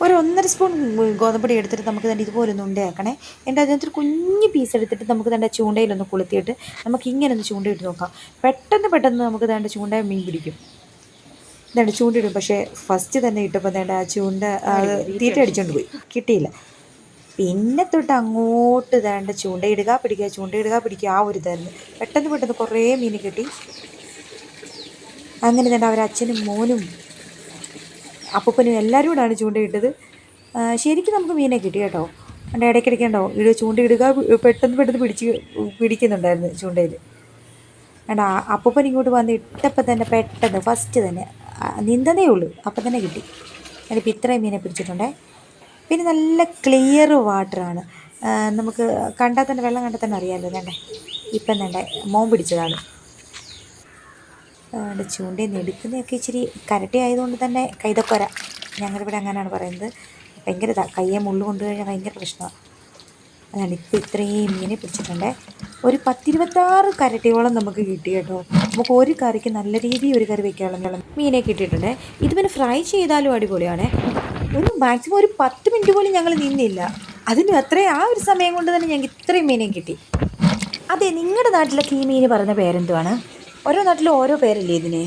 ഒരു 1.5 സ്പൂൺ ഗോതമ്പൊടി എടുത്തിട്ട് നമുക്ക് തന്നെ ഇതുപോലൊന്ന് ഉണ്ടയാക്കണേ. എൻ്റെ അതിനകത്തൊരു കുഞ്ഞ് പീസ് എടുത്തിട്ട് നമുക്ക് തന്നെ ചൂണ്ടയിലൊന്ന് കൊളുത്തിയിട്ട് നമുക്ക് ഇങ്ങനെ ഒന്ന് ചൂണ്ടയിട്ട് നോക്കാം. പെട്ടെന്ന് നമുക്ക് വേണ്ട ചൂണ്ട മീൻ പിടിക്കും. ഇതാണ്ട് ചൂണ്ടയിടും. പക്ഷേ ഫസ്റ്റ് തന്നെ ഇട്ടപ്പോൾ വേണ്ട ആ ചൂണ്ട തീറ്റ അടിച്ചുകൊണ്ട് പോയി, കിട്ടിയില്ല. പിന്നെ തൊട്ട് അങ്ങോട്ട് വേണ്ട ചൂണ്ടയിടുക പിടിക്കുക ആ ഒരു ഇതായിരുന്നു. പെട്ടെന്ന് കുറേ മീൻ കിട്ടി. അങ്ങനെ തന്നെ അവരച്ഛനും മോനും അപ്പൂപ്പനും എല്ലാവരും കൂടാണ് ചൂണ്ടയിട്ടത്. ശരിക്കും നമുക്ക് മീനെ കിട്ടി കേട്ടോ. അതിൻ്റെ ഇടയ്ക്കിടയ്ക്ക് ഉണ്ടോ ചൂണ്ടയിടുക, പെട്ടെന്ന് പിടിക്കുന്നുണ്ടായിരുന്നു ചൂണ്ടയിൽ. വേണ്ട അപ്പൂപ്പൻ ഇങ്ങോട്ട് വന്ന് ഇട്ടപ്പോൾ തന്നെ പെട്ടെന്ന് ഫസ്റ്റ് തന്നെ നീന്തതേ ഉള്ളൂ, അപ്പം തന്നെ കിട്ടി. ഞാനിപ്പോൾ ഇത്രയും മീനെ പിടിച്ചിട്ടുണ്ടേ. പിന്നെ നല്ല ക്ലിയർ വാട്ടറാണ്. നമുക്ക് കണ്ടാൽ തന്നെ വെള്ളം കണ്ടാൽ തന്നെ അറിയാമല്ലോ. വേണ്ടേ ഇപ്പം വേണ്ടേ മോൻ പിടിച്ചതാണ്. ചൂണ്ടയിൽ നിന്ന് എടുക്കുന്നതൊക്കെ ഇച്ചിരി കരട്ടി ആയതുകൊണ്ട് തന്നെ കൈതക്കൊര, ഞങ്ങളിവിടെ അങ്ങനെയാണ് പറയുന്നത്. ഭയങ്കര കയ്യെ മുള്ളു കൊണ്ടു കഴിഞ്ഞാൽ ഭയങ്കര പ്രശ്നമാണ്. അതാണ് ഇപ്പോൾ ഇത്രയും മീനെ പിടിച്ചിട്ടുണ്ട്. ഒരു 10-26 കരട്ടിയോളം നമുക്ക് കിട്ടി കേട്ടോ. നമുക്ക് ഒരു കറിക്ക് നല്ല രീതിയിൽ ഒരു കറി വയ്ക്കാനുള്ള മീനെ കിട്ടിയിട്ടുണ്ട്. ഇത് പിന്നെ ഫ്രൈ ചെയ്താലും അടിപൊളിയാണ്. മാക്സിമം ഒരു 10 മിനിറ്റ് പോലും ഞങ്ങൾ നിന്നില്ല. അതിന് അത്രയും ആ ഒരു സമയം കൊണ്ട് തന്നെ ഞങ്ങൾക്ക് ഇത്രയും മീനെ കിട്ടി. അതെ, നിങ്ങളുടെ നാട്ടിലൊക്കെ ഈ മീൻ പറയുന്ന പേരെന്തുവാണ്? ഓരോ നാട്ടിലും ഓരോ പേരല്ലേ ഇതിന്?